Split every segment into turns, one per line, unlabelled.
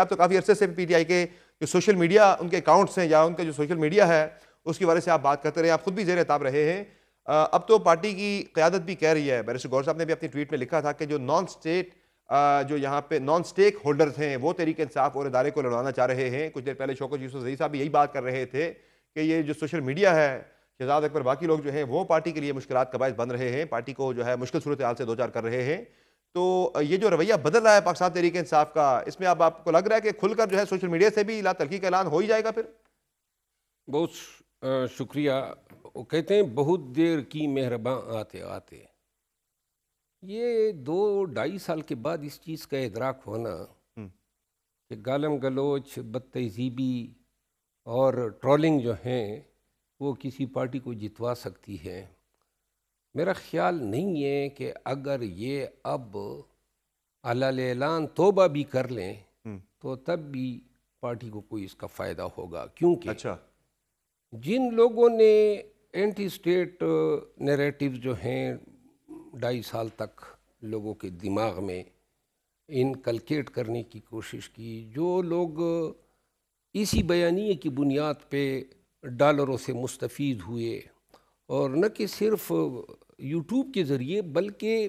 آپ تو کافی عرصے سے پی ٹی آئی کے جو سوشل میڈیا ان کے اکاؤنٹس ہیں یا ان کا جو سوشل میڈیا ہے اس کی وجہ سے آپ بات کرتے رہے، آپ خود بھی زیر اعتاب رہے ہیں۔ اب تو پارٹی کی قیادت بھی کہہ رہی ہے، بیرسٹر گور صاحب نے بھی اپنی ٹویٹ میں لکھا تھا کہ جو نان سٹیٹ جو یہاں پہ نان سٹیک ہولڈرز ہیں وہ تحریک انصاف اور ادارے کو لڑوانا چاہ رہے ہیں۔ کچھ دیر پہلے شوکت یوسف زئی صاحب بھی یہی بات کر رہے تھے کہ یہ جو سوشل میڈیا ہے، شہزاد اکبر باقی لوگ جو ہیں وہ پارٹی کے لیے مشکلات کا باعث بن رہے ہیں، پارٹی کو جو ہے مشکل صورتحال سے دوچار کر رہے ہیں۔ تو یہ جو رویہ بدل رہا ہے پاکستان تحریک انصاف کا، اس میں اب آپ کو لگ رہا ہے کہ کھل کر جو ہے سوشل میڈیا سے بھی لا تلخی کا اعلان ہو ہی جائے گا پھر؟
بہت شکریہ۔ وہ کہتے ہیں بہت دیر کی مہرباں آتے آتے، یہ 2-2.5 سال کے بعد اس چیز کا ادراک ہونا کہ گالم گلوچ، بد تہذیبی اور ٹرولنگ جو ہیں وہ کسی پارٹی کو جتوا سکتی ہے، میرا خیال نہیں ہے کہ اگر یہ اب علی اعلان توبہ بھی کر لیں تو تب بھی پارٹی کو کوئی اس کا فائدہ ہوگا، کیونکہ
اچھا،
جن لوگوں نے اینٹی اسٹیٹ نیریٹیو جو ہیں 2.5 سال تک لوگوں کے دماغ میں انکلکیٹ کرنے کی کوشش کی، جو لوگ اسی بیانیے کی بنیاد پہ ڈالروں سے مستفید ہوئے، اور نہ کہ صرف یوٹیوب کے ذریعے بلکہ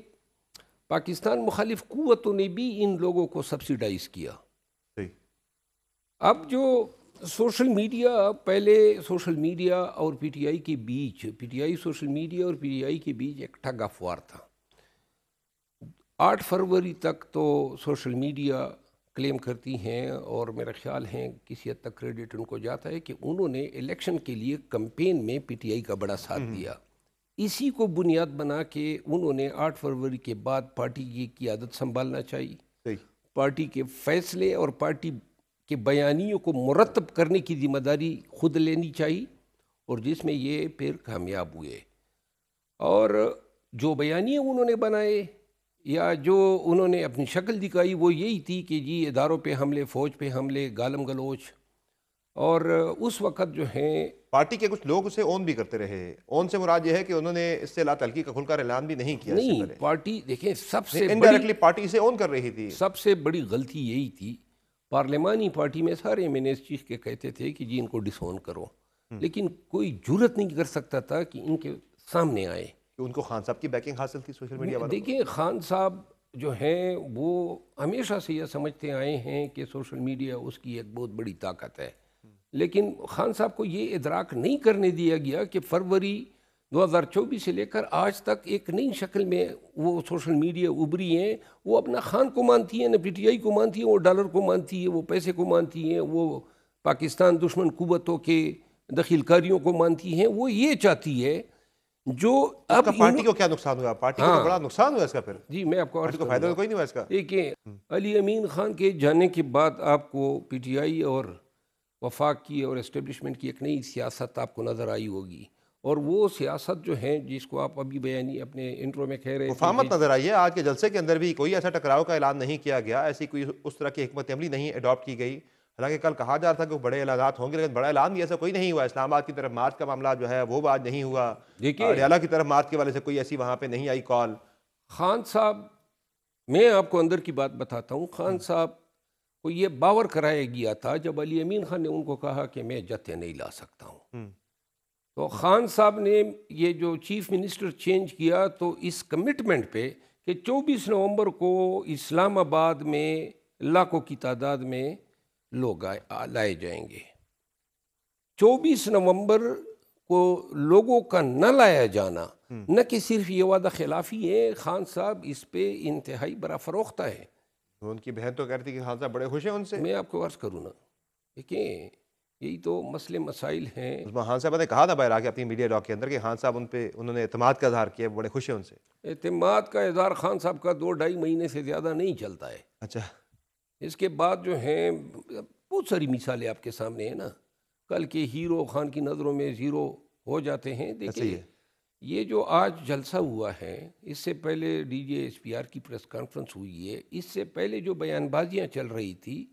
پاکستان مخالف قوتوں نے بھی ان لوگوں کو سبسیڈائز کیا۔
صحیح۔
اب جو سوشل میڈیا، پہلے سوشل میڈیا اور پی ٹی آئی کے بیچ، P T I social media اور پی ٹی آئی کے بیچ ایک ٹگ آف وار تھا۔ 8 فروری تک تو سوشل میڈیا کلیم کرتی ہیں، اور میرا خیال ہے کسی حد تک کریڈٹ ان کو جاتا ہے کہ انہوں نے الیکشن کے لیے کمپین میں پی ٹی آئی کا بڑا ساتھ دیا۔ اسی کو بنیاد بنا کے انہوں نے 8 فروری کے بعد پارٹی کی قیادت سنبھالنا چاہیے،
صحیح۔
پارٹی کے فیصلے اور پارٹی کے بیانیوں کو مرتب کرنے کی ذمہ داری خود لینی چاہیے، اور جس میں یہ پھر کامیاب ہوئے۔ اور جو بیانیے انہوں نے بنائے یا جو انہوں نے اپنی شکل دکھائی وہ یہی تھی کہ جی اداروں پہ حملے، فوج پہ حملے، گالم گلوچ، اور اس وقت جو ہیں
پارٹی کے کچھ لوگ اسے اون بھی کرتے رہے۔ اون سے مراد یہ ہے کہ انہوں نے اس سے لا تلخی کا کھل کر اعلان بھی نہیں کیا اس سے
نہیں،
پہلے۔
پارٹی دیکھیں
انڈائریکٹلی پارٹی اسے اون کر رہی تھی۔
سب سے بڑی غلطی یہی تھی، پارلیمانی پارٹی میں سارے ایم این ایس چیخ کے کہتے تھے کہ جی ان کو ڈس اون کرو، لیکن کوئی جرت نہیں کر سکتا تھا کہ ان کے سامنے آئے۔
کہ ان کو خان صاحب کی بیکنگ حاصل تھی سوشل میڈیا والوں کو۔
دیکھیں خان صاحب جو ہیں وہ ہمیشہ سے یہ سمجھتے آئے ہیں کہ سوشل میڈیا اس کی ایک بہت بڑی طاقت ہے، لیکن خان صاحب کو یہ ادراک نہیں کرنے دیا گیا کہ فروری 2024 سے لے کر آج تک ایک نئی شکل میں وہ سوشل میڈیا ابھری ہیں۔ وہ اپنا خان کو مانتی ہیں، نہ پی ٹی آئی کو مانتی ہیں، وہ ڈالر کو مانتی ہے، وہ پیسے کو مانتی ہیں، وہ پاکستان دشمن قوتوں کے دخیل کاریوں کو مانتی ہیں۔ وہ یہ چاہتی ہے جو
اس
اب
کا پارٹی کو کیا نقصان ہوا؟ پارٹی کو تو بڑا نقصان ہوا اس کا پھر۔
جی میں آپ کو
پارٹی کو فائدہ تو کوئی نہیں ہوا اس کا۔
دیکھیں علی امین خان کے جانے کے بعد آپ کو پی ٹی آئی اور وفاق کی اور اسٹیبلشمنٹ کی ایک نئی سیاست آپ کو نظر آئی ہوگی، اور وہ سیاست جو ہے جس کو آپ ابھی بیانی اپنے انٹرو میں کہہ رہے تھے،
مفاہمت نظر آئی ہے۔ آج کے جلسے کے اندر بھی کوئی ایسا ٹکراؤ کا اعلان نہیں کیا گیا، ایسی کوئی اس طرح کی حکمت عملی نہیں اڈاپٹ کی گئی۔ حالانکہ کل کہا جا رہا تھا کہ بڑے اعلانات ہوں گے، لیکن بڑا اعلان بھی ایسا کوئی نہیں ہوا۔ اسلام آباد کی طرف مارچ کا معاملہ جو ہے وہ آج نہیں ہوا، اڈیالہ کی طرف مارچ کے والے سے کوئی ایسی وہاں پہ نہیں آئی کال۔
خان صاحب، میں آپ کو اندر کی بات بتاتا ہوں، خان صاحب کو یہ باور کرایا گیا تھا جب علی امین خان نے ان کو کہا کہ میں جتھے نہیں لا سکتا ہوں، تو خان صاحب نے یہ جو چیف منسٹر چینج کیا تو اس کمٹمنٹ پہ کہ 24 نومبر کو اسلام آباد میں لاکھوں کی تعداد میں لوگ لائے جائیں گے۔ 24 نومبر کو لوگوں کا نہ لایا جانا نہ کہ صرف یہ وعدہ خلافی ہے، خان صاحب اس پہ انتہائی بڑا فروختہ ہے۔
ان کی بہن تو کہہ رہی تھی کہ خان صاحب بڑے خوش ہیں ان سے۔
میں آپ کو عرض کروں نا، دیکھیں یہی تو مسئلے مسائل ہیں۔
خان صاحب نے کہا تھا باہر آ کے اپنی میڈیا ڈاک کے اندر کہ خان صاحب انہوں نے اعتماد کا اظہار کیا، بڑے خوش ہیں ان سے۔
اعتماد کا اظہار خان صاحب کا 2-2.5 مہینے سے زیادہ نہیں چلتا ہے۔
اچھا،
اس کے بعد جو ہیں بہت ساری مثالیں آپ کے سامنے ہیں نا، کل کے ہیرو خان کی نظروں میں زیرو ہو جاتے ہیں۔ دیکھیں یہ جو آج جلسہ ہوا ہے، اس سے پہلے D J S P R کی پریس کانفرنس ہوئی ہے، اس سے پہلے جو بیان بازیاں چل رہی تھی،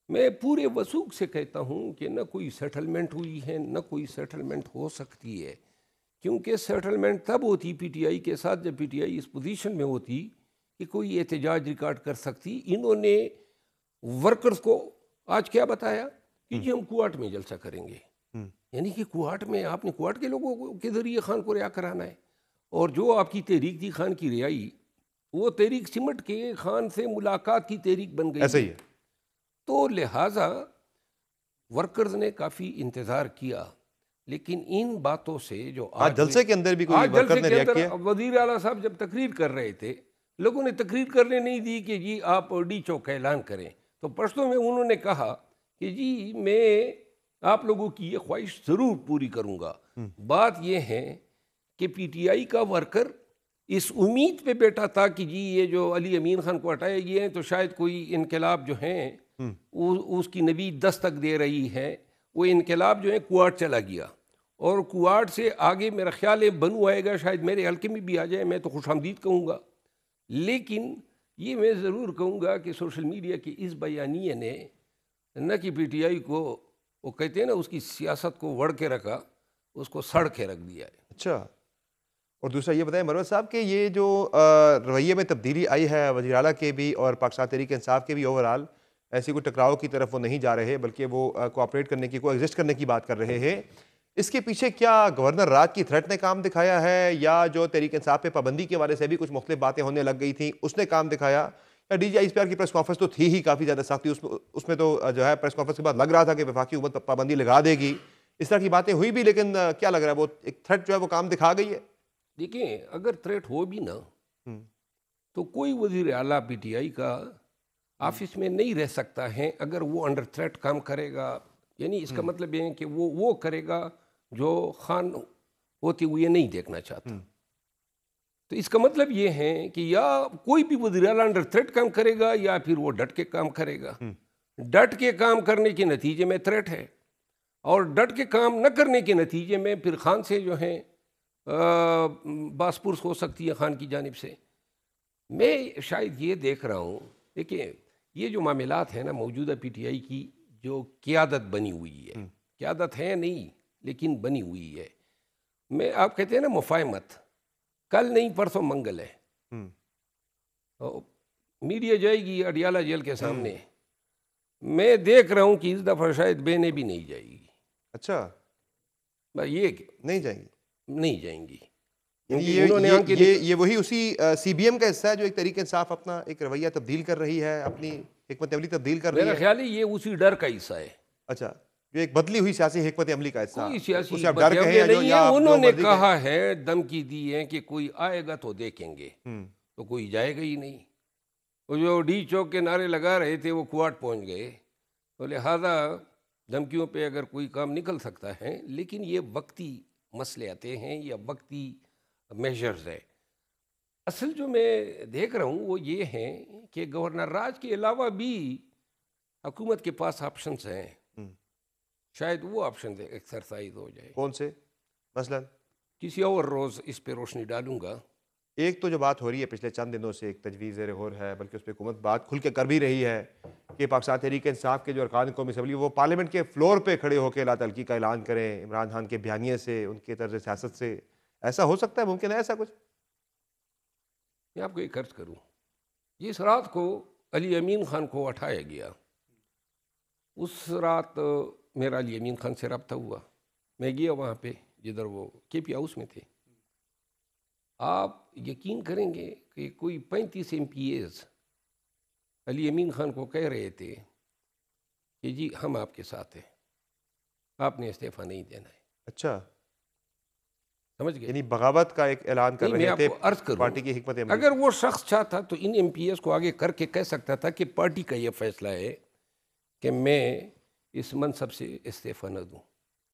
میں پورے وثوق سے کہتا ہوں کہ نہ کوئی سیٹلمنٹ ہوئی ہے، نہ کوئی سیٹلمنٹ ہو سکتی ہے، کیونکہ سیٹلمنٹ تب ہوتی پی ٹی آئی کے ساتھ جب پی ٹی آئی اس پوزیشن میں ہوتی کہ کوئی احتجاج ریکارڈ کر سکتی۔ انہوں نے ورکرز کو آج کیا بتایا کہ جی ہم کوارٹ میں جلسہ کریں گے. یعنی کہ کوارٹ میں آپ نے کوارٹ کے لوگوں کے ذریعے خان کو رہا کرانا ہے. اور جو آپ کی تحریک تھی خان کی رہائی، وہ تحریک سمٹ کے خان سے ملاقات کی تحریک بن گئی.
ایسا ہی ہے.
تو لہٰذا ورکرز نے کافی انتظار کیا، لیکن ان باتوں سے جو
آج جلسے کے اندر بھی کوئی ورکر نے ریاکٹ کیا؟
وزیر اعلیٰ صاحب جب تقریر کر رہے تھے، لوگوں نے تقریر کرنے نہیں دی کہ جی آپ ڈی چوک کا اعلان کریں. تو پشتوں میں انہوں نے کہا کہ جی میں آپ لوگوں کی یہ خواہش ضرور پوری کروں گا. بات یہ ہے کہ پی ٹی آئی کا ورکر اس امید پہ بیٹھا تھا کہ جی یہ جو علی امین خان کو ہٹائے گئے ہیں تو شاید کوئی انقلاب جو ہیں اس کی نوید دستک دے رہی ہے. وہ انقلاب جو ہے کوارٹ چلا گیا، اور کوارٹ سے آگے میرا خیال ہے بنو آئے گا، شاید میرے حلقے میں بھی آ جائے، میں تو خوش آمدید کہوں گا. لیکن یہ میں ضرور کہوں گا کہ سوشل میڈیا کی اس بیانیے نے نہ کہ پی ٹی آئی کو، وہ کہتے ہیں نا، اس کی سیاست کو وڑ کے رکھا، اس کو سڑ کے رکھ دیا ہے.
اچھا. اور دوسرا یہ بتائیں مروت صاحب کہ یہ جو رویے میں تبدیلی آئی ہے وزیر اعلیٰ کے بھی اور پاکستان تحریک انصاف کے بھی، اوورآل ایسی کوئی ٹکراؤ کی طرف وہ نہیں جا رہے، بلکہ وہ کوآپریٹ کرنے کی، کو ایگزسٹ کرنے کی بات کر رہے ہیں. اس کے پیچھے کیا گورنر راج کی تھریٹ نے کام دکھایا ہے، یا جو تحریک انصاف پہ پابندی کے حوالے سے بھی کچھ مختلف باتیں ہونے لگ گئی تھیں اس نے کام دکھایا، یا D G I S P R کی پریس کانفرنس تو تھی ہی کافی زیادہ سختی، اس میں تو جو ہے پریس کانفرنس کے بعد لگ رہا تھا کہ وفاقی حکومت پابندی لگا دے گی، اس طرح کی باتیں ہوئی بھی، لیکن کیا لگ رہا ہے وہ ایک تھریٹ جو ہے وہ کام دکھا گئی ہے؟
دیکھیں اگر تھریٹ ہو بھی نا تو کوئی وزیر اعلیٰ پی ٹی آئی کا آفس میں نہیں رہ سکتا ہے اگر وہ انڈر تھریٹ کام کرے گا. یعنی اس کا مطلب یہ ہے کہ وہ کرے گا جو خان ہوتے ہوئے نہیں دیکھنا چاہتا. تو اس کا مطلب یہ ہے کہ یا کوئی بھی وزیر اعلیٰ انڈر تھریٹ کام کرے گا یا پھر وہ ڈٹ کے کام کرے گا. ڈٹ کے کام کرنے کے نتیجے میں تھریٹ ہے، اور ڈٹ کے کام نہ کرنے کے نتیجے میں پھر خان سے جو ہیں باس پرس ہو سکتی ہے خان کی جانب سے. میں شاید یہ دیکھ رہا ہوں، دیکھیں یہ جو معاملات ہیں نا، موجودہ پی ٹی آئی کی جو قیادت بنی ہوئی ہے، قیادت ہے نہیں لیکن بنی ہوئی ہے. میں آپ کہتے ہیں نا مفاہمت، کل نہیں پرسوں منگل ہے، میڈیا جائے گی اڈیالہ جیل کے سامنے. میں دیکھ رہا ہوں کہ اس دفعہ شاید بہنیں بھی نہیں جائے گی.
اچھا،
یہ
نہیں جائیں گی؟
نہیں جائیں گی.
یہ وہی اسی سی بی ایم کا حصہ ہے جو ایک تحریک انصاف اپنا ایک رویہ تبدیل کر رہی ہے، اپنی حکمت عملی تبدیل کر رہی ہے.
میرا خیال ہے یہ اسی ڈر کا حصہ ہے.
اچھا، جو ایک بدلی ہوئی سیاسی حکمت عملی کا حصہ.
کوئی سیاسی
اسے آپ ڈر کہیں یا
نہیں ہے، انہوں نے کہا ہے، دھمکی دی ہے کہ کوئی آئے گا تو دیکھیں گے، تو کوئی جائے گا ہی نہیں. وہ جو ڈی چوک کے نعرے لگا رہے تھے وہ کوارٹ پہنچ گئے. تو لہذا دھمکیوں پہ اگر کوئی کام نکل سکتا ہے، لیکن یہ وقتی مسئلے آتے ہیں یا وقتی میجرز ہے. اصل جو میں دیکھ رہا ہوں وہ یہ ہے کہ گورنر راج کے علاوہ بھی حکومت کے پاس آپشنز ہیں. شاید وہ آپشن ایکسرسائز ہو جائے.
کون سے؟ مثلا
کسی اور روز اس پہ روشنی ڈالوں گا.
ایک تو جو بات ہو رہی ہے پچھلے چند دنوں سے، ایک تجویز زیر غور ہے، بلکہ اس پہ حکومت بات کھل کے کر بھی رہی ہے کہ پاکستان تحریک انصاف کے جو ارکان قومی اسمبلی وہ پارلیمنٹ کے فلور پہ کھڑے ہو کے لا تلقی کا اعلان کریں عمران خان کے بیانیے سے، ان کے طرز سیاست سے. ایسا ہو سکتا ہے؟ ممکن ہے ایسا کچھ؟
میں آپ کو ایک عرض کروں، جس رات کو علی امین خان کو اٹھایا گیا، اس رات میرا علی امین خان سے رابطہ ہوا. میں گیا وہاں پہ جدھر وہ کے پی ہاؤس میں تھے. آپ یقین کریں گے کہ کوئی 35 ایم پی ایز علی امین خان کو کہہ رہے تھے کہ جی ہم آپ کے ساتھ ہیں، آپ نے استعفیٰ نہیں دینا ہے.
اچھا،
سمجھ گئے؟
یعنی بغاوت کا ایک اعلان کر رہے تھے پارٹی کی حکمت عملی.
اگر وہ شخص چاہتا تو ان ایم پی ایس کو آگے کر کے کہہ سکتا تھا کہ پارٹی کا یہ فیصلہ ہے کہ میں اس منصب سے استعفیٰ نہ دوں.